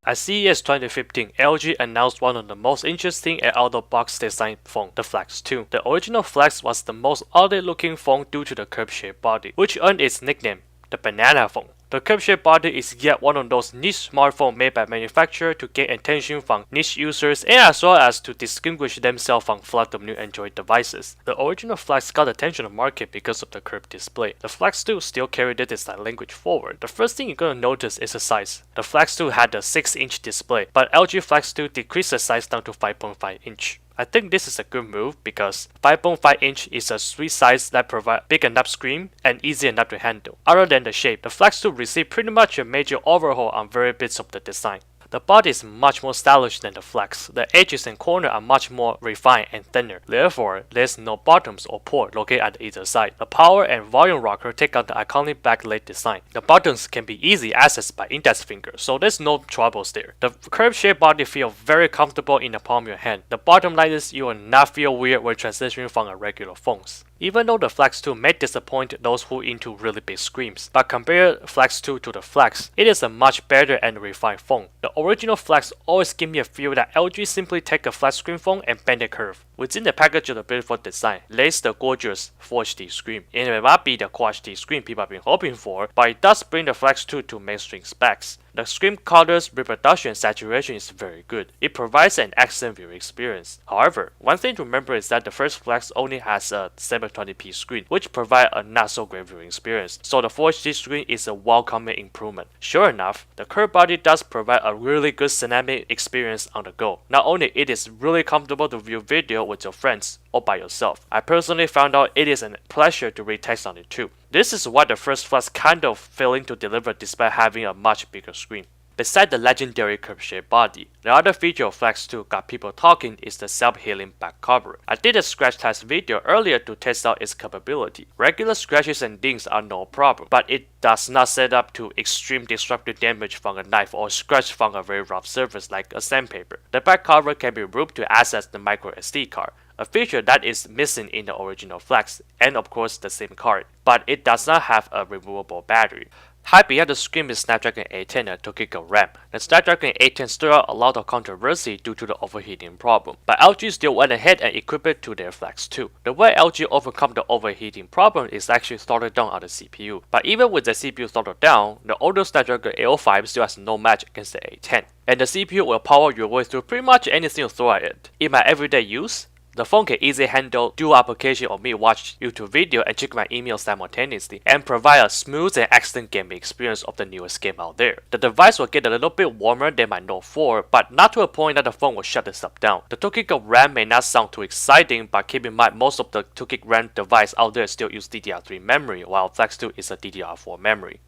At CES 2015, LG announced one of the most interesting and out-of-the-box design phone, the Flex 2. The original Flex was the most oddly-looking phone due to the curve-shaped body, which earned its nickname, the banana phone. The curve-shaped body is yet one of those niche smartphones made by manufacturers to gain attention from niche users and as well as to distinguish themselves from flood of new Android devices. The original Flex got attention of the market because of the curved display. The Flex 2 still carried the design language forward. The first thing you're gonna notice is the size. The Flex 2 had a 6-inch display, but LG Flex 2 decreased the size down to 5.5 inch. I think this is a good move because 5.5 inch is a sweet size that provides big enough screen and easy enough to handle. Other than the shape, the Flex 2 received pretty much a major overhaul on various bits of the design. The body is much more stylish than the Flex. The edges and corners are much more refined and thinner. Therefore, there's no bottoms or port located at either side. The power and volume rocker take out the iconic backlit design. The buttons can be easily accessed by index finger, so there's no troubles there. The curved-shaped body feels very comfortable in the palm of your hand. The bottom line is you will not feel weird when transitioning from a regular phones. Even though the Flex 2 may disappoint those who into really big screens, but compare Flex 2 to the Flex, it is a much better and refined phone. The original Flex always give me a feel that LG simply take a flat screen phone and bend it curve. Within the package of the beautiful design lays the gorgeous Full HD screen. It may not be the Quad HD screen people have been hoping for, but it does bring the Flex 2 to mainstream specs. The screen colors, reproduction, and saturation is very good. It provides an excellent viewing experience. However, one thing to remember is that the first Flex only has a 720p screen, which provides a not so great viewing experience, so the Full HD screen is a welcoming improvement. Sure enough, the curved body does provide a really good cinematic experience on the go. Not only it is really comfortable to view video with your friends or by yourself. I personally found out it is a pleasure to read text on it too. This is what the first Flex kind of failing to deliver despite having a much bigger screen. Besides the legendary curve-shaped body, the other feature of Flex 2 got people talking is the self-healing back cover. I did a scratch test video earlier to test out its capability. Regular scratches and dings are no problem, but it does not set up to extreme destructive damage from a knife or scratch from a very rough surface like a sandpaper. The back cover can be removed to access the micro SD card, a feature that is missing in the original Flex, and of course the same card, but it does not have a removable battery. High behind the screen is Snapdragon 810 and 2GB of RAM. The Snapdragon 810 stirred up a lot of controversy due to the overheating problem, but LG still went ahead and equipped it to their Flex 2. The way LG overcome the overheating problem is actually throttled down on the CPU, but even with the CPU throttled down, the older Snapdragon 805 still has no match against the 810, and the CPU will power your way through pretty much anything you throw at it. In my everyday use, the phone can easily handle dual application of me watch YouTube video and check my email simultaneously and provide a smooth and excellent gaming experience of the newest game out there. The device will get a little bit warmer than my Note 4, but not to a point that the phone will shut itself down. The 2GB of RAM may not sound too exciting, but keep in mind most of the 2GB RAM device out there still use DDR3 memory, while Flex 2 is a DDR4 memory.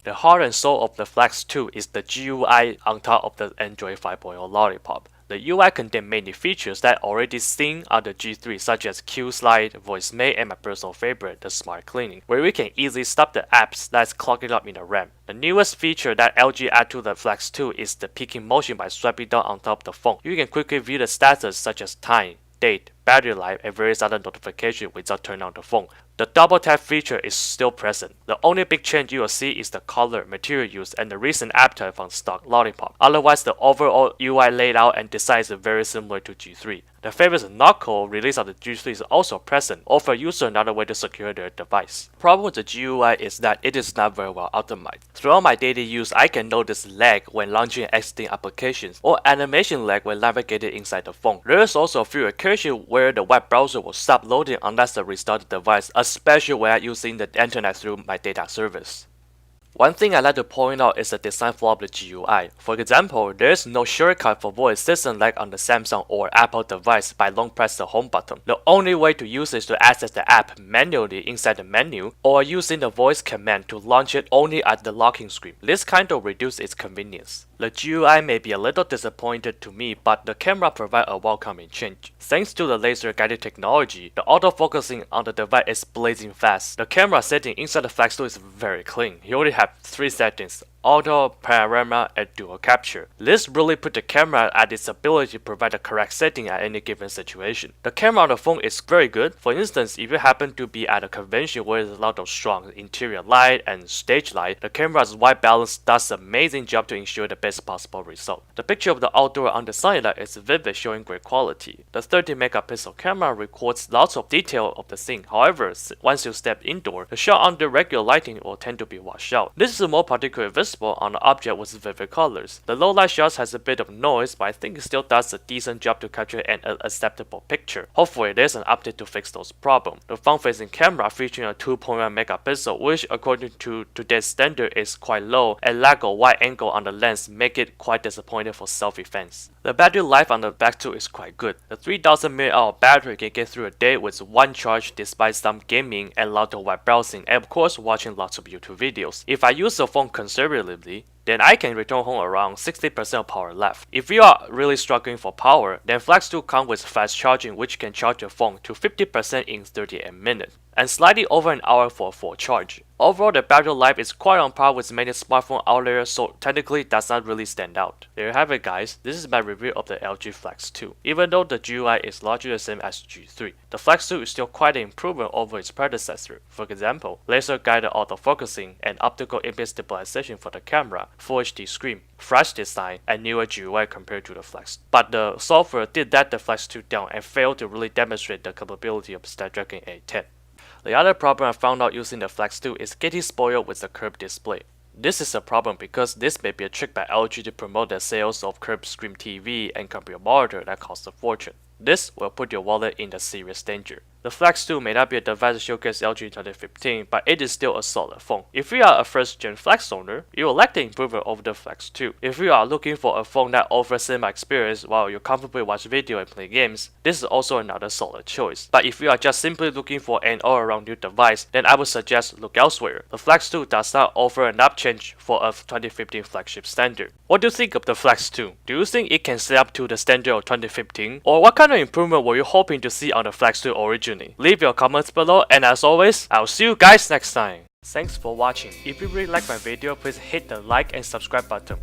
The heart and soul of the Flex 2 is the GUI on top of the Android 5.0 Lollipop. The UI contains many features that are already seen on the G3 such as Q-Slide, Voicemail, and my personal favorite, the Smart Cleaning, where we can easily stop the apps that's clogging up in the RAM. The newest feature that LG added to the Flex 2 is the peeking motion by swiping down on top of the phone. You can quickly view the status such as time, date, battery life, and various other notifications without turning on the phone. The double tap feature is still present. The only big change you will see is the color, material used, and the recent update from stock Lollipop. Otherwise, the overall UI layout and design is very similar to G3. The famous Knuckle release of the G3 is also present, offer user another way to secure their device. Problem with the GUI is that it is not very well optimized. Throughout my daily use, I can notice lag when launching and exiting applications, or animation lag when navigating inside the phone. There is also a few occasions where the web browser will stop loading unless I restart the device, especially when I'm using the internet through my data service. One thing I like to point out is the design flaw of the GUI. For example, there is no shortcut for voice assistant like on the Samsung or Apple device by long press the home button. The only way to use it is to access the app manually inside the menu or using the voice command to launch it only at the locking screen. This kind of reduces its convenience. The GUI may be a little disappointed to me, but the camera provides a welcoming change. Thanks to the laser guided technology, the autofocusing on the device is blazing fast. The camera setting inside the Flex 2 is very clean. You only have 3 settings: auto, panorama, and dual capture. This really put the camera at its ability to provide the correct setting at any given situation. The camera on the phone is very good. For instance, if you happen to be at a convention where there's a lot of strong interior light and stage light, the camera's white balance does an amazing job to ensure the best possible result. The picture of the outdoor on the side is vivid, showing great quality. The 30 megapixel camera records lots of detail of the scene. However, once you step indoor, the shot under regular lighting will tend to be washed out. This is more particularly visible on an object with vivid colors. The low light shots has a bit of noise, but I think it still does a decent job to capture an acceptable picture. Hopefully there's an update to fix those problems. The front-facing camera featuring a 2.1 megapixel, which according to today's standard is quite low, and lack of wide angle on the lens make it quite disappointing for selfie fans. The battery life on the back too is quite good. The 3000 mAh battery can get through a day with one charge despite some gaming and lot of web browsing, and of course watching lots of YouTube videos. If I use the phone conservatively, then I can return home around 60% of power left. If you are really struggling for power, then Flex 2 comes with fast charging, which can charge your phone to 50% in 38 minutes, and slightly over an hour for a full charge. Overall, the battery life is quite on par with many smartphone out there, so technically does not really stand out. There you have it guys, this is my review of the LG Flex 2. Even though the GUI is largely the same as G3, the Flex 2 is still quite an improvement over its predecessor. For example, laser guided autofocusing and optical image stabilization for the camera, Full HD screen, fresh design, and newer GUI compared to the Flex. But the software did let the Flex 2 down and failed to really demonstrate the capability of Snapdragon 810. The other problem I found out using the Flex 2 is getting spoiled with the curved display. This is a problem because this may be a trick by LG to promote their sales of curved screen TV and computer monitor that cost a fortune. This will put your wallet in a serious danger. The Flex 2 may not be a device to showcase LG in 2015, but it is still a solid phone. If you are a first-gen Flex owner, you will like the improvement over the Flex 2. If you are looking for a phone that offers cinema experience while you comfortably watch video and play games, this is also another solid choice. But if you are just simply looking for an all-around new device, then I would suggest look elsewhere. The Flex 2 does not offer an upchange for a 2015 flagship standard. What do you think of the Flex 2? Do you think it can stay up to the standard of 2015? Or what kind of improvement were you hoping to see on the Flex 2 originally? Leave your comments below, and as always, I'll see you guys next time. Thanks for watching. If you really like my video, please hit the like and subscribe button.